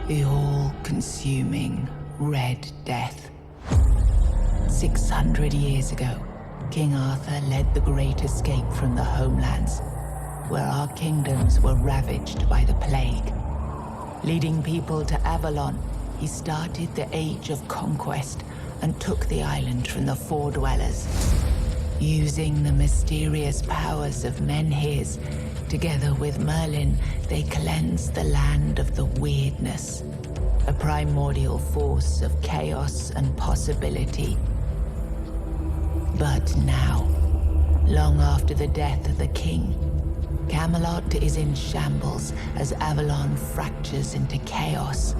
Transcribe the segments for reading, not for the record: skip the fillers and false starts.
The all-consuming Red Death. 600 years ago, King Arthur led the Great Escape from the homelands, where our kingdoms were ravaged by the plague. Leading people to Avalon, he started the Age of Conquest and took the island from the Four-Dwellers. Using the mysterious powers of Menhirs, together with Merlin, they cleansed the land of the weirdness, a primordial force of chaos and possibility. But now, long after the death of the king, Camelot is in shambles as Avalon fractures into chaos.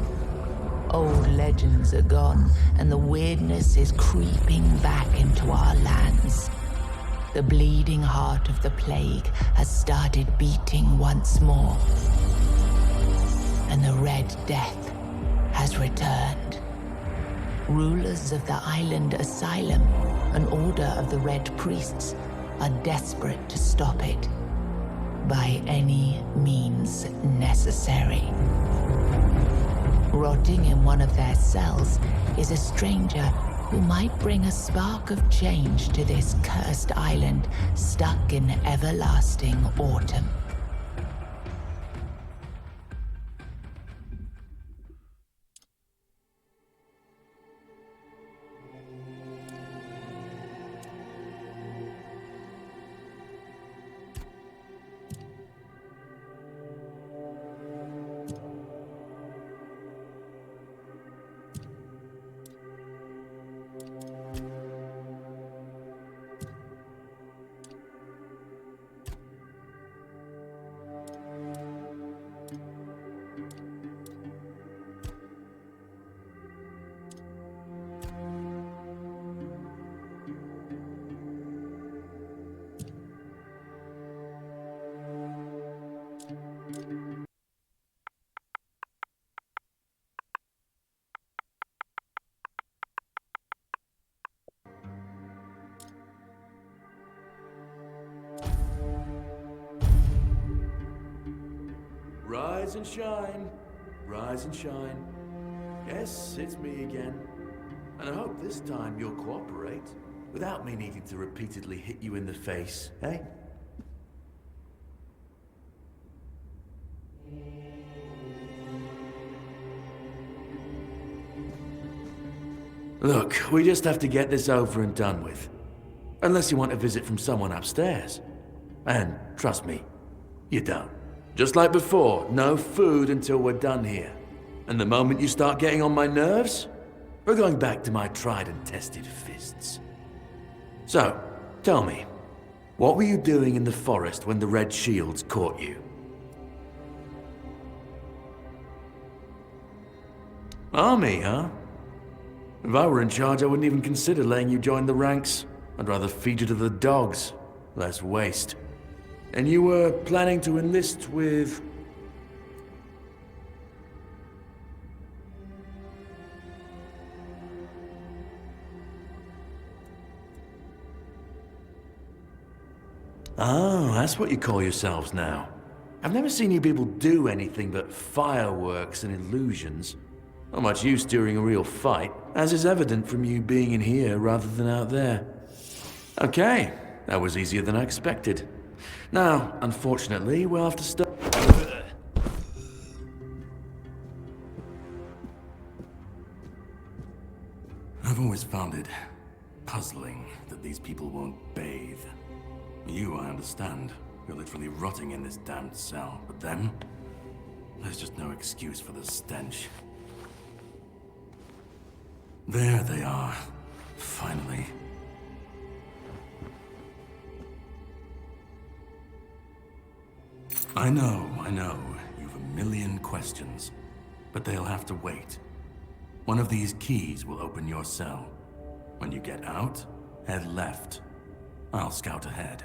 Old legends are gone, and the weirdness is creeping back into our lands. The bleeding heart of the plague has started beating once more, and the Red Death has returned. Rulers of the island asylum, an order of the Red Priests, are desperate to stop it by any means necessary. Rotting in one of their cells is a stranger who might bring a spark of change to this cursed island stuck in everlasting autumn. Rise and shine, rise and shine. Yes, it's me again. And I hope this time you'll cooperate, without me needing to repeatedly hit you in the face, eh? Look, we just have to get this over and done with. Unless you want a visit from someone upstairs. And trust me, you don't. Just like before, no food until we're done here. And the moment you start getting on my nerves, we're going back to my tried and tested fists. So, tell me, what were you doing in the forest when the Red Shields caught you? Army, huh? If I were in charge, I wouldn't even consider letting you join the ranks. I'd rather feed you to the dogs. Less waste. And you were planning to enlist with... Oh, that's what you call yourselves now. I've never seen you people do anything but fireworks and illusions. Not much use during a real fight, as is evident from you being in here rather than out there. Okay, that was easier than I expected. Now, unfortunately, we'll have to start... I've always found it puzzling that these people won't bathe. You, I understand. You're literally rotting in this damned cell. But them? There's just no excuse for the stench. There they are. Finally. I know. You've a million questions. But they'll have to wait. One of these keys will open your cell. When you get out, head left. I'll scout ahead.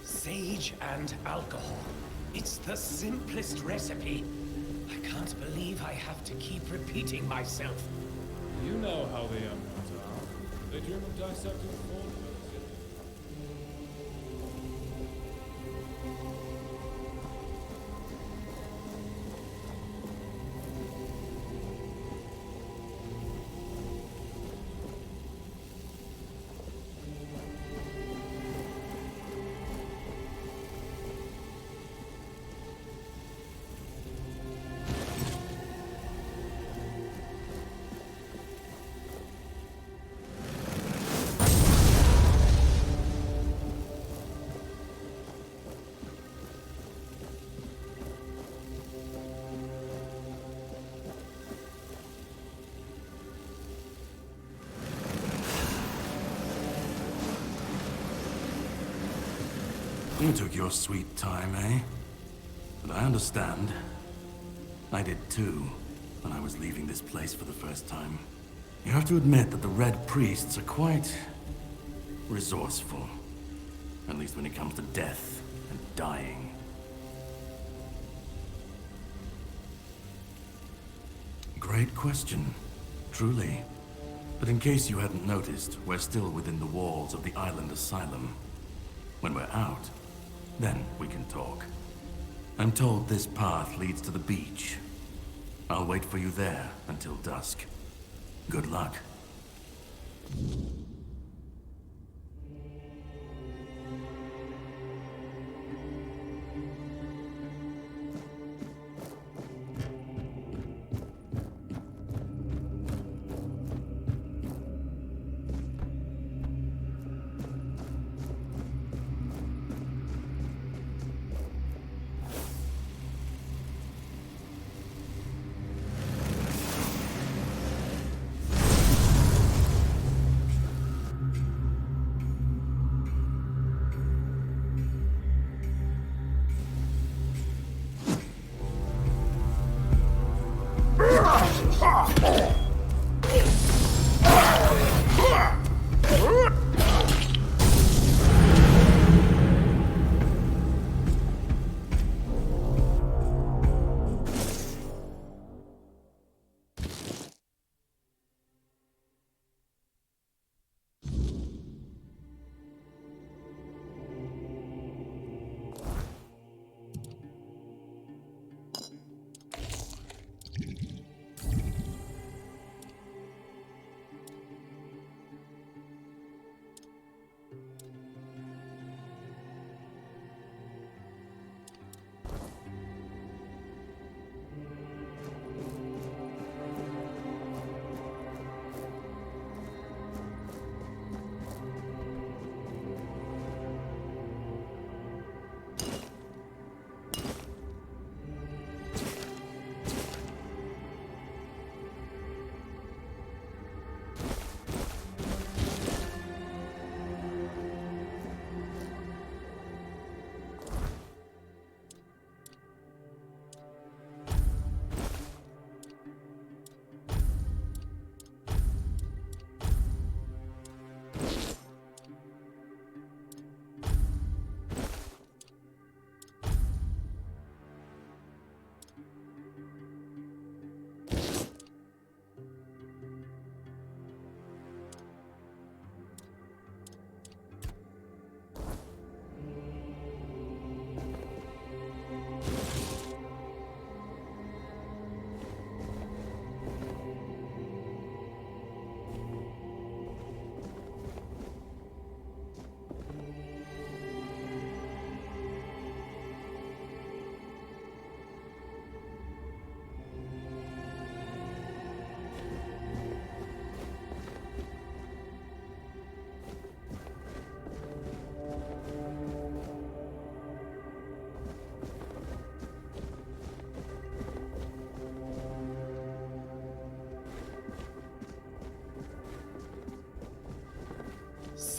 Sage and alcohol. It's the simplest recipe. I can't believe I have to keep repeating myself. You know how the young ones are. They dream of dissecting formulas. You took your sweet time, eh? But I understand. I did too, when I was leaving this place for the first time. You have to admit that the Red Priests are quite resourceful. At least when it comes to death and dying. Great question, truly. But in case you hadn't noticed, we're still within the walls of the island asylum. When we're out, then we can talk. I'm told this path leads to the beach. I'll wait for you there until dusk. Good luck.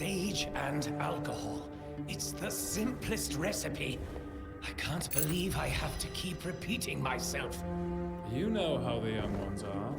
sage and alcohol. It's the simplest recipe. I can't believe I have to keep repeating myself. You know how the young ones are.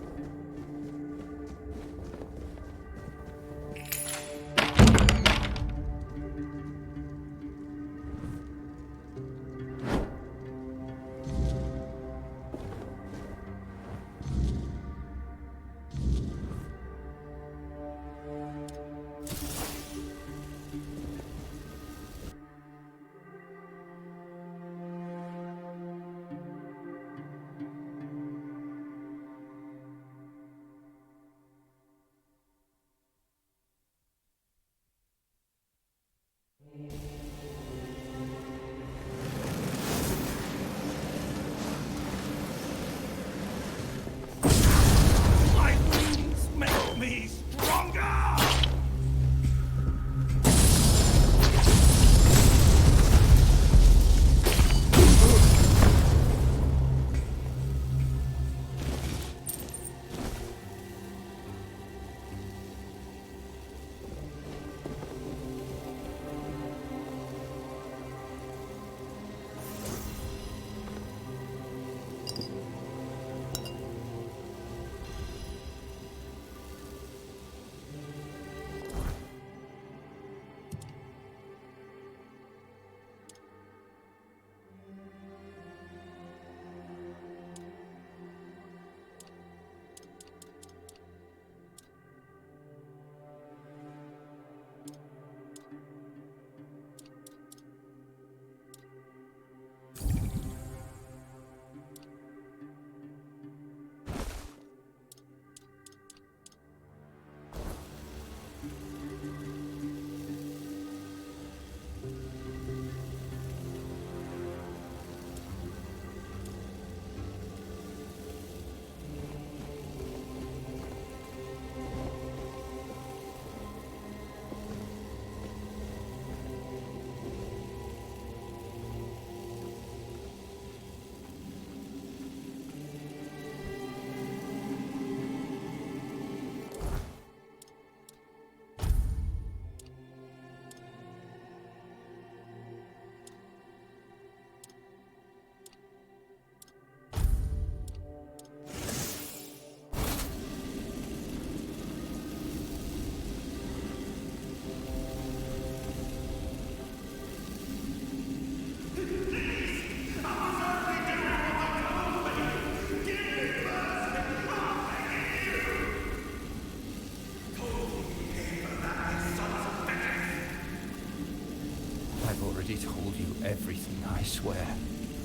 Told you everything, I swear.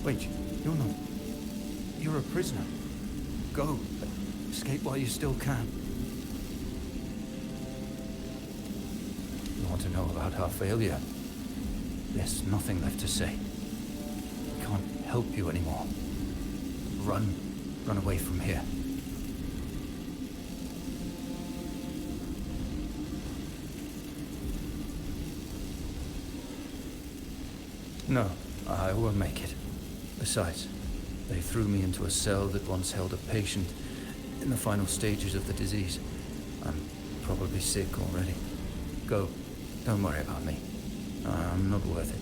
Wait, you're not... You're a prisoner. Go. Escape while you still can. You want to know about our failure? There's nothing left to say. We can't help you anymore. Run. Run away from here. No, I won't make it. Besides, they threw me into a cell that once held a patient in the final stages of the disease. I'm probably sick already. Go. Don't worry about me. I'm not worth it.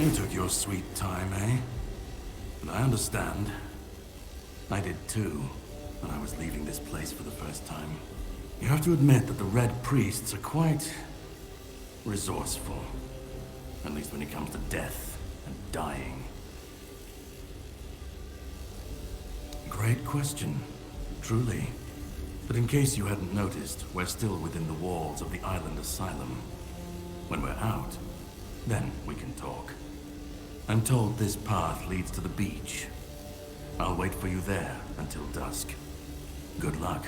You took your sweet time, eh? But I understand. I did too, when I was leaving this place for the first time. You have to admit that the Red Priests are quite resourceful. At least when it comes to death and dying. Great question, truly. But in case you hadn't noticed, we're still within the walls of the island asylum. When we're out, then we can talk. I'm told this path leads to the beach. I'll wait for you there until dusk. Good luck.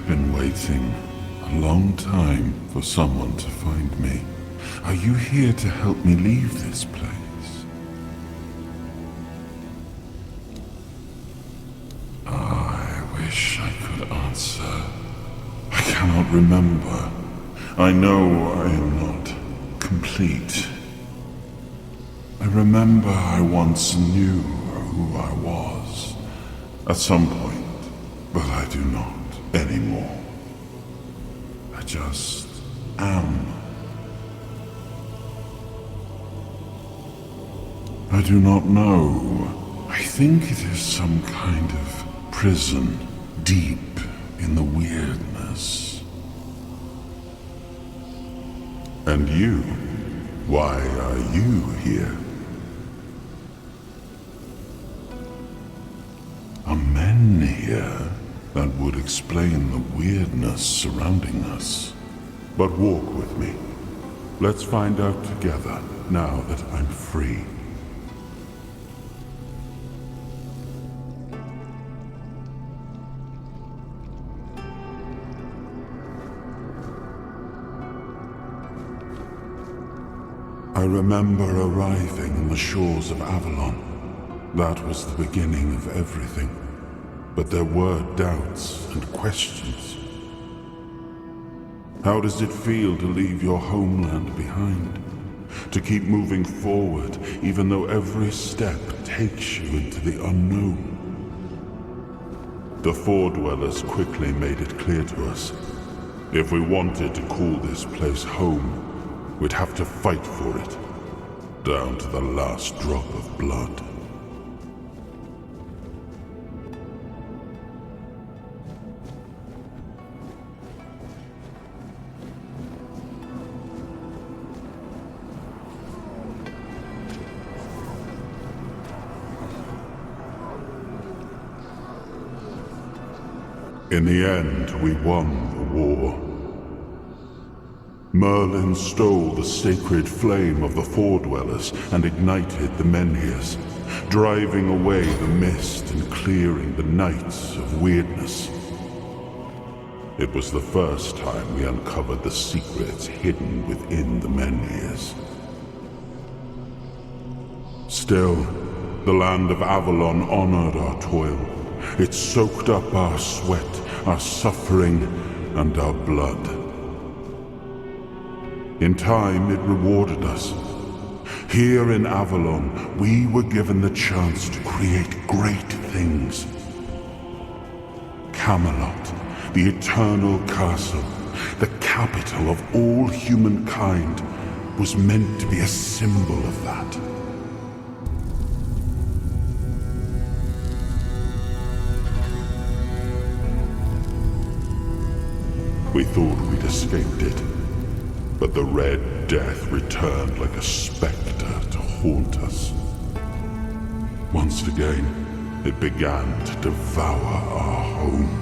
I've been waiting a long time for someone to find me. Are you here to help me leave this place? I wish I could answer. I cannot remember. I know I am not complete. I remember I once knew who I was at some point, but I do not anymore. I just am. I do not know. I think it is some kind of prison deep in the weirdness. And you? Why are you here? Are men here? That would explain the weirdness surrounding us. But walk with me. Let's find out together, now that I'm free. I remember arriving in the shores of Avalon. That was the beginning of everything. But there were doubts and questions. How does it feel to leave your homeland behind? To keep moving forward, even though every step takes you into the unknown? The Four Dwellers quickly made it clear to us. If we wanted to call this place home, we'd have to fight for it, down to the last drop of blood. In the end, we won the war. Merlin stole the sacred flame of the Four Dwellers and ignited the Menhirs, driving away the mist and clearing the nights of weirdness. It was the first time we uncovered the secrets hidden within the Menhirs. Still, the land of Avalon honored our toil. It soaked up our sweat, our suffering, and our blood. In time, it rewarded us. Here in Avalon, we were given the chance to create great things. Camelot, the eternal castle, the capital of all humankind, was meant to be a symbol of that. We thought we'd escaped it, but the Red Death returned like a spectre to haunt us. Once again, it began to devour our home.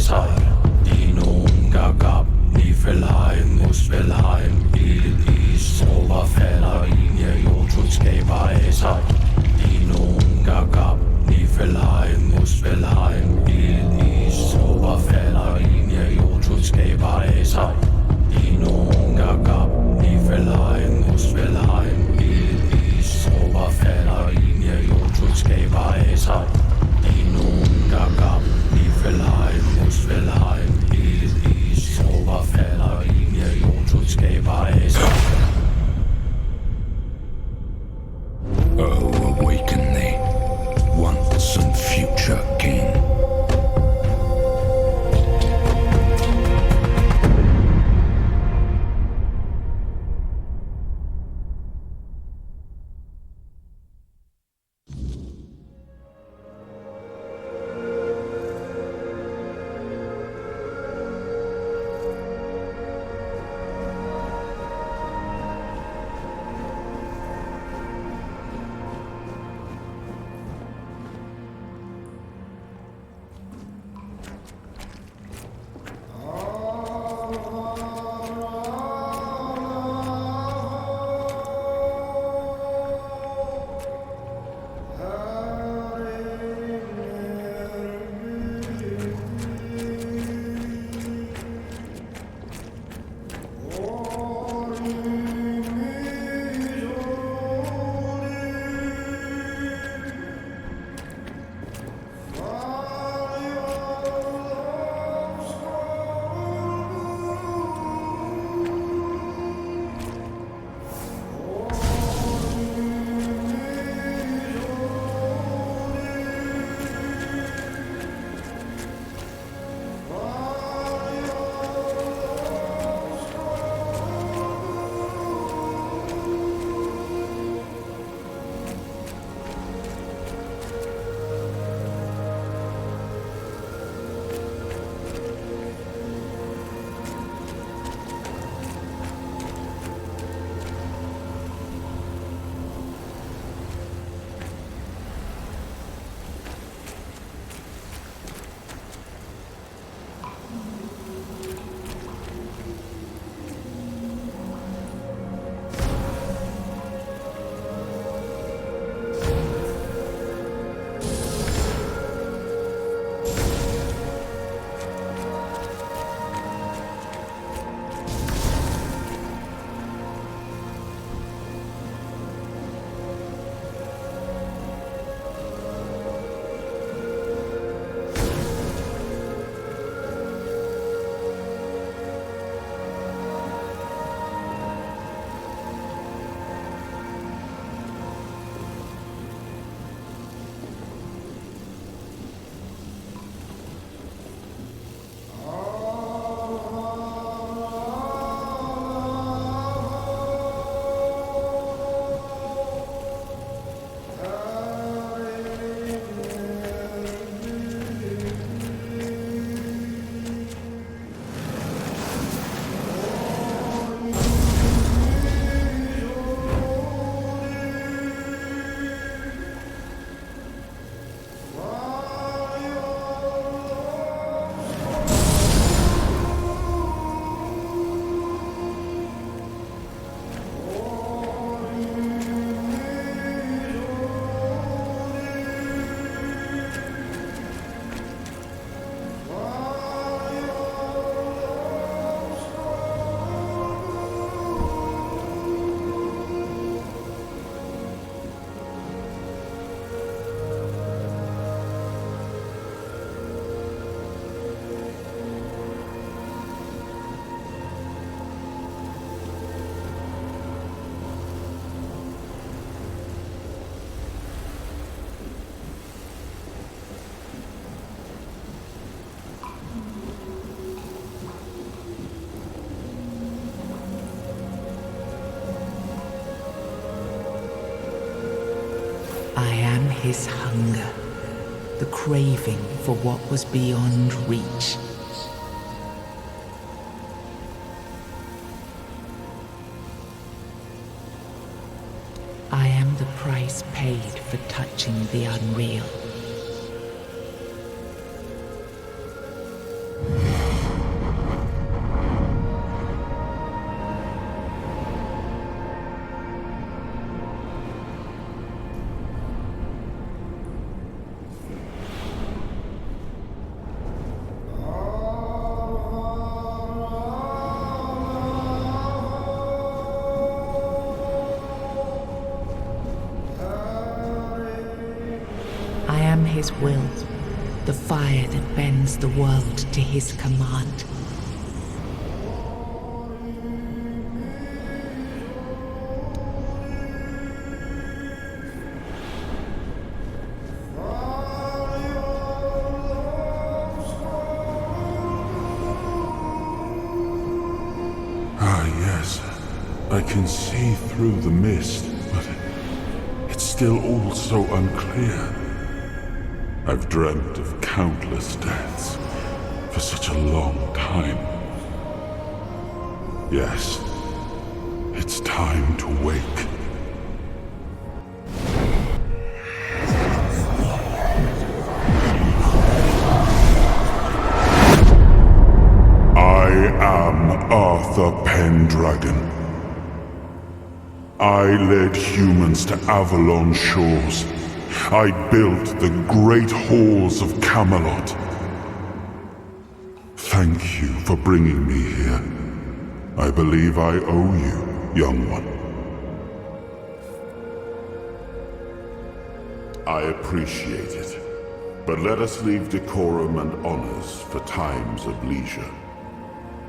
Esai, Dinum Gagab, Nifelheim, Musvelheim, Ilis, Oberfeller, Linie, Jotutsgeber, Esai, Dinum Gagab, Nifelheim, Musvelheim, Ilis, Oberfeller, Linie, Jotutsgeber, Esai, Dinum Gagab, Nifelheim, Musvelheim, Ilis, Oberfeller, Linie, Jotutsgeber, Esai, Dinum Gagab, Nifelheim, Musvelheim, Ilis, Oberfeller, Linie, Jotutsgeber, Esai. Oh, awaken thee, once and future king. his hunger, the craving for what was beyond reach. I am the price paid for touching the unreal. his will, the fire that bends the world to his command. I can see through the mist, but it's still all so unclear. I've dreamt of countless deaths for such a long time. Yes, it's time to wake. I am Arthur Pendragon. I led humans to Avalon shores. I built the great halls of Camelot. Thank you for bringing me here. I believe I owe you, young one. I appreciate it, but let us leave decorum and honors for times of leisure.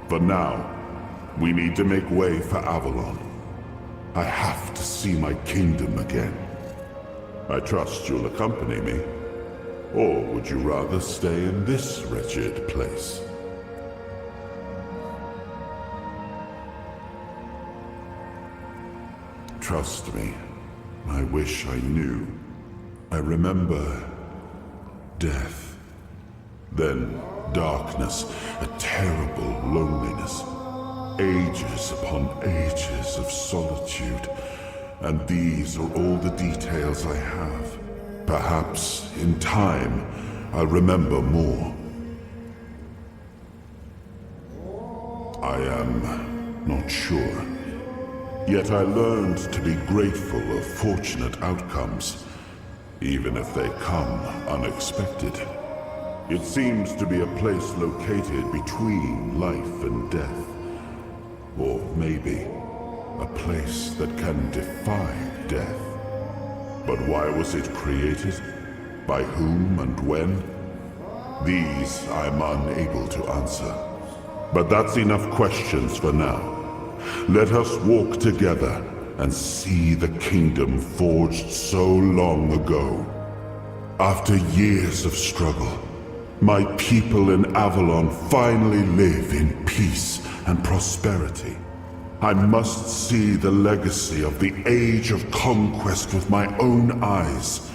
For now, we need to make way for Avalon. I have to see my kingdom again. I trust you'll accompany me. Or would you rather stay in this wretched place? Trust me, I wish I knew. I remember death. Then darkness, a terrible loneliness. Ages upon ages of solitude. And these are all the details I have. Perhaps, in time, I'll remember more. I am not sure. Yet I learned to be grateful of fortunate outcomes, even if they come unexpected. It seems to be a place located between life and death. Or maybe a place that can defy death. But why was it created? By whom and when? These I'm unable to answer. But that's enough questions for now. Let us walk together and see the kingdom forged so long ago. After years of struggle, my people in Avalon finally live in peace and prosperity. I must see the legacy of the Age of Conquest with my own eyes.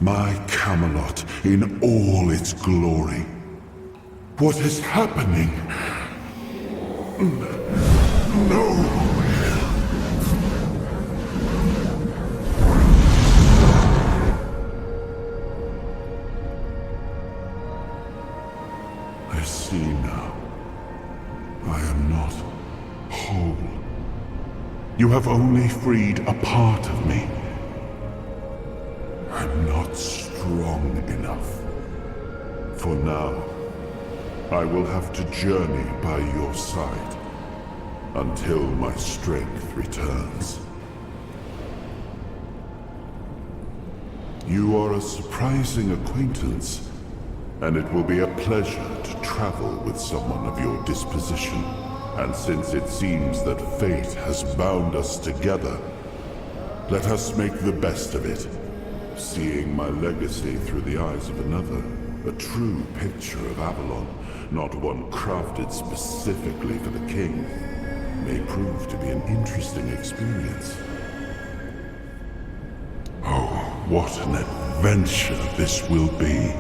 My Camelot in all its glory. What is happening? No! I see now. I am not whole. You have only freed a part of me. I'm not strong enough. For now, I will have to journey by your side until my strength returns. You are a surprising acquaintance, and it will be a pleasure to travel with someone of your disposition. And since it seems that fate has bound us together, let us make the best of it. Seeing my legacy through the eyes of another, a true picture of Avalon, not one crafted specifically for the king, may prove to be an interesting experience. Oh, what an adventure this will be.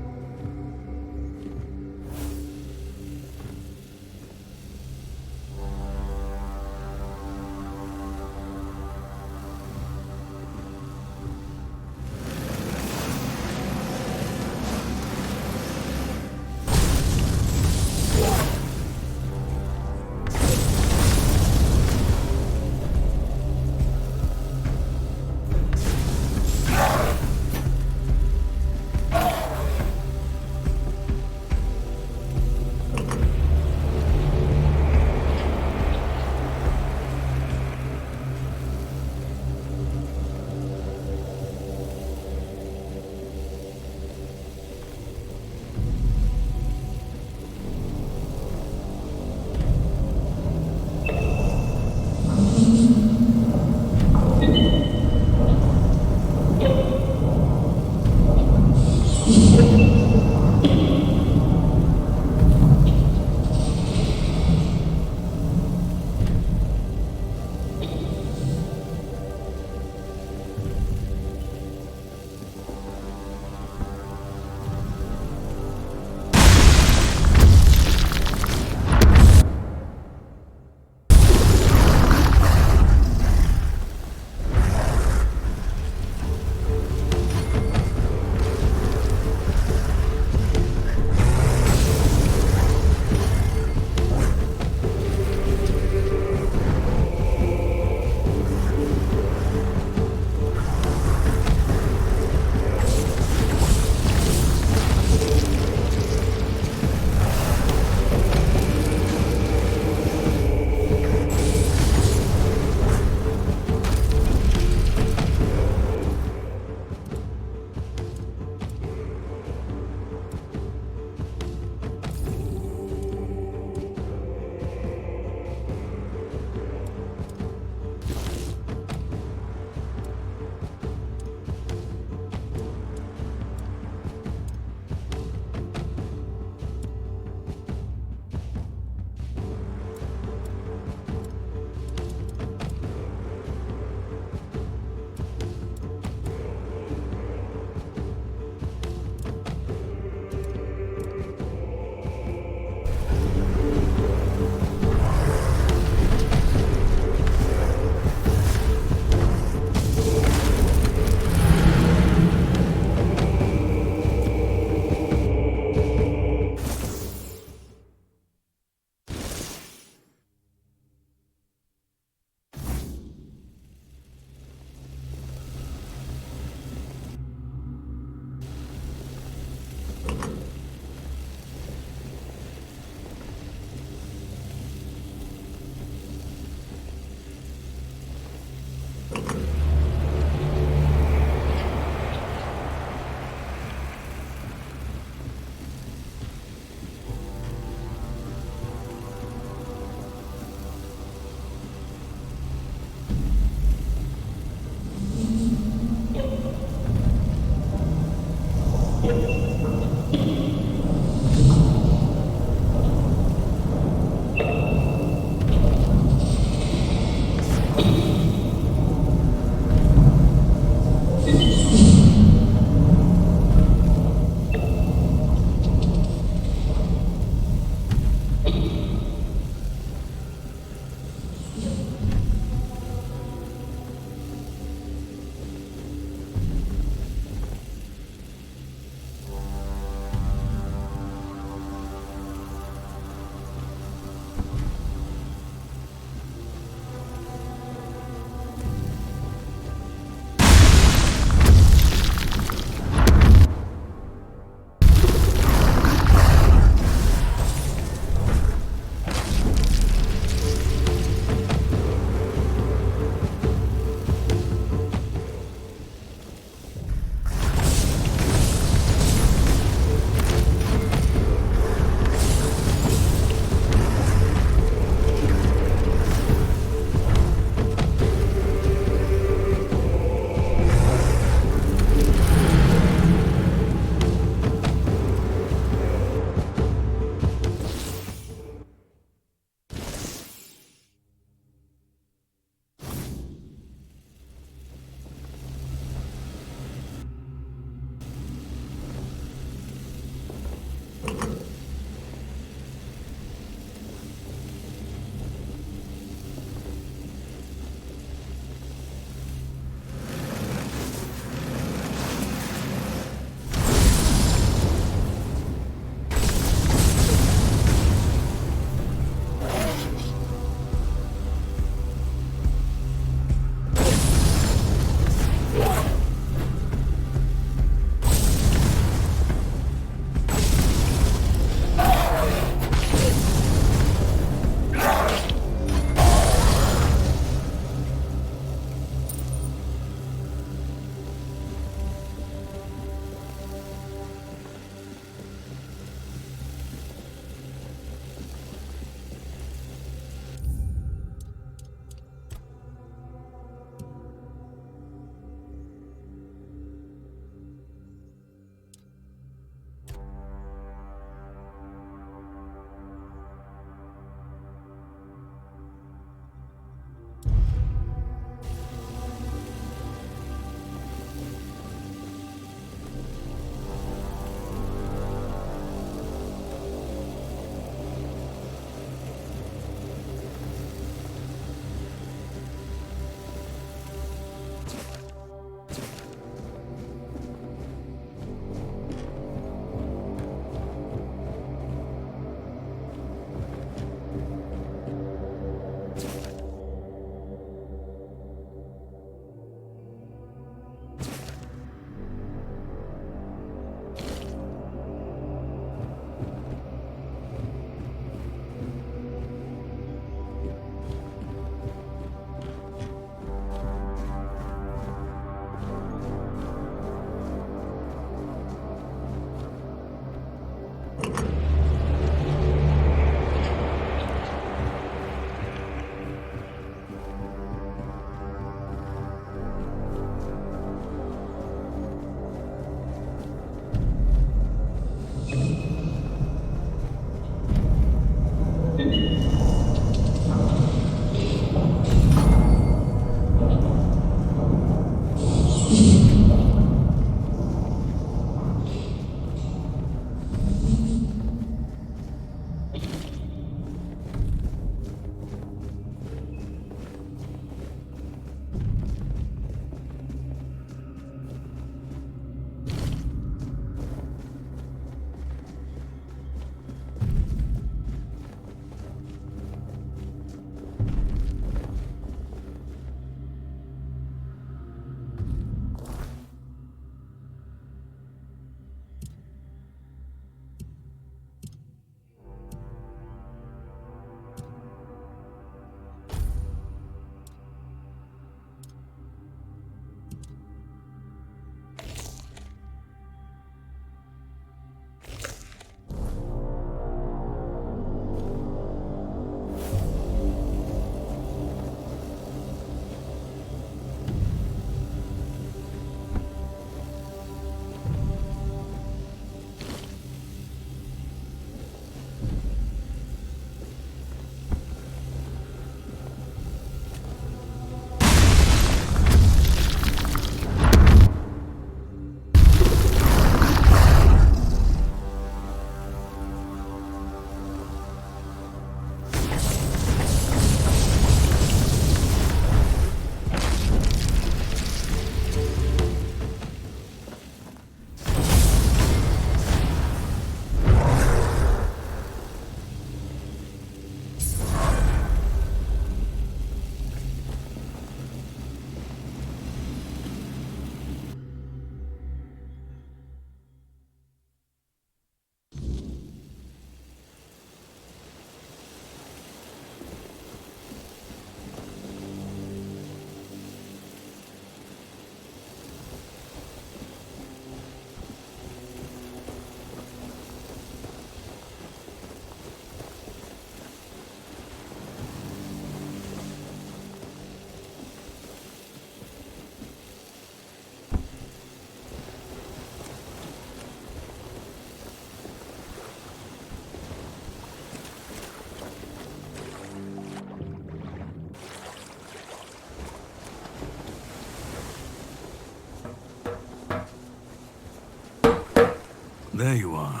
There you are.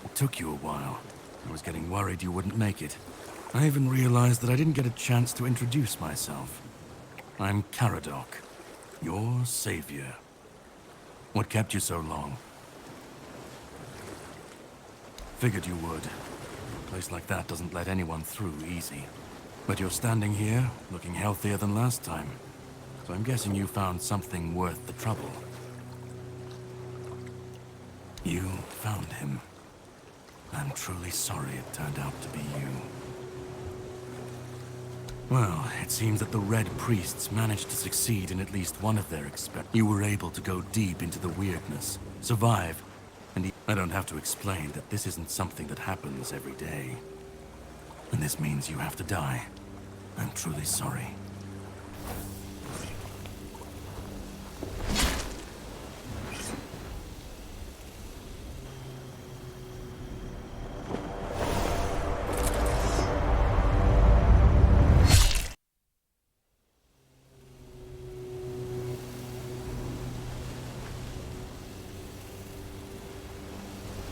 It took you a while. I was getting worried you wouldn't make it. I even realized that I didn't get a chance to introduce myself. I'm Caradoc, your savior. What kept you so long? Figured you would. A place like that doesn't let anyone through easy. But you're standing here, looking healthier than last time. So I'm guessing you found something worth the trouble. You found him. I'm truly sorry it turned out to be you. Well, it seems that the Red Priests managed to succeed in at least one of their experiments. You were able to go deep into the weirdness, survive, and I don't have to explain that this isn't something that happens every day. And this means you have to die. I'm truly sorry.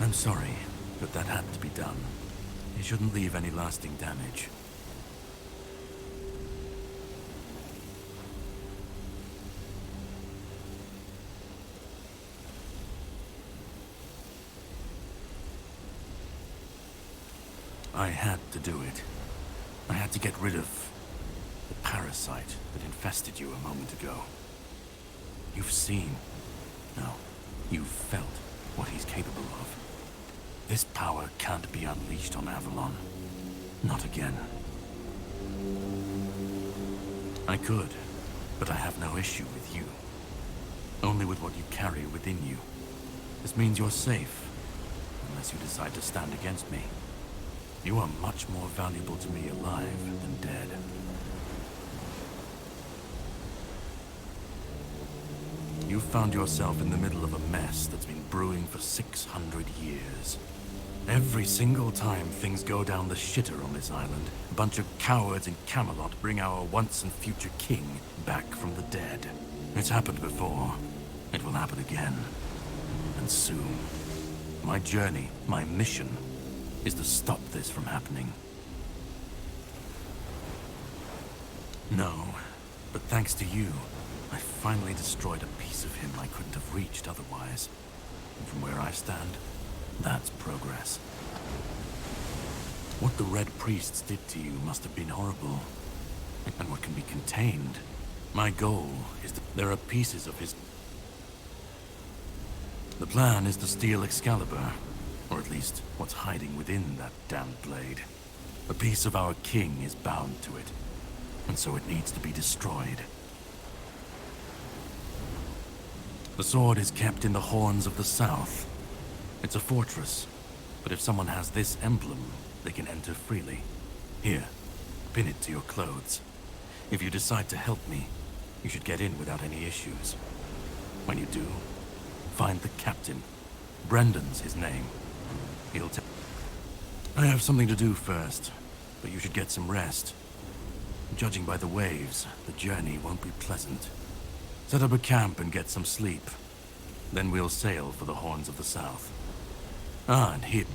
I'm sorry, but that had to be done. It shouldn't leave any lasting damage. I had to do it. I had to get rid of the parasite that infested you a moment ago. You've seen, no, you've felt what he's capable of. This power can't be unleashed on Avalon. Not again. I could, but I have no issue with you. Only with what you carry within you. This means you're safe, unless you decide to stand against me. You are much more valuable to me alive than dead. You've found yourself in the middle of a mess that's been brewing for 600 years. Every single time things go down the shitter on this island, a bunch of cowards in Camelot bring our once and future king back from the dead. It's happened before. It will happen again. And soon. My journey, my mission, is to stop this from happening. No, but thanks to you, I finally destroyed a piece of him I couldn't have reached otherwise. And from where I stand, that's progress. What the Red Priests did to you must have been horrible. And what can be contained? My goal is that there are pieces of his... The plan is to steal Excalibur, or at least what's hiding within that damned blade. A piece of our king is bound to it, and so it needs to be destroyed. The sword is kept in the Horns of the South. It's a fortress, but if someone has this emblem, they can enter freely. Here, pin it to your clothes. If you decide to help me, you should get in without any issues. When you do, find the captain. Brendan's his name. He'll tell... I have something to do first, but you should get some rest. Judging by the waves, the journey won't be pleasant. Set up a camp and get some sleep. Then we'll sail for the Horns of the South. Ah, and here...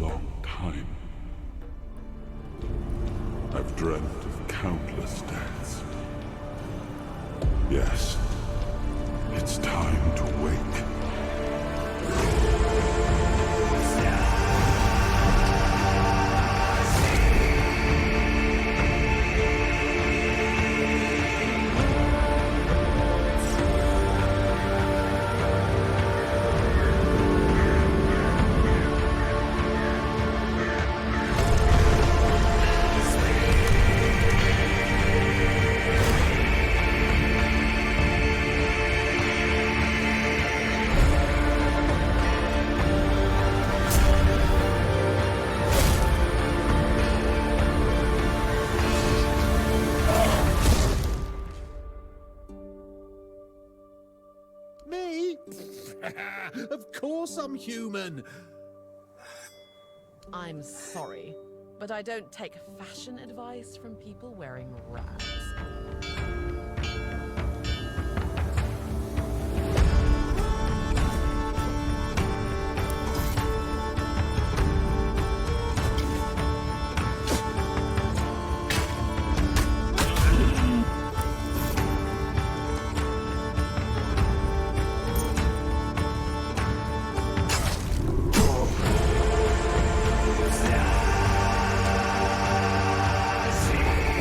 long time. I've dreamt of countless deaths. Yes, it's time to wake. Me? Of course I'm human. I'm sorry, but I don't take fashion advice from people wearing rags.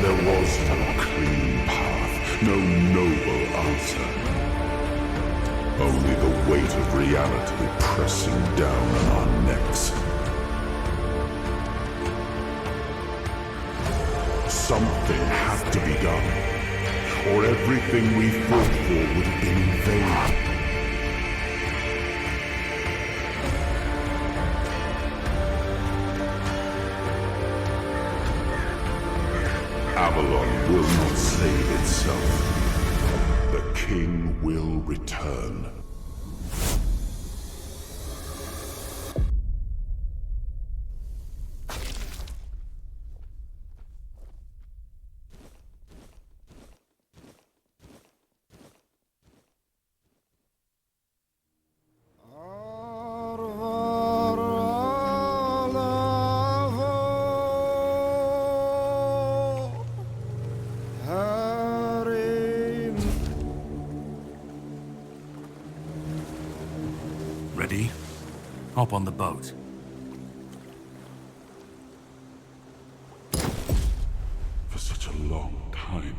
There was no clean path, no noble answer. Only the weight of reality pressing down on our necks. Something had to be done, or everything we fought for would have been in vain. Avalon will not save itself. The king will return. Ready? Hop on the boat. For such a long time.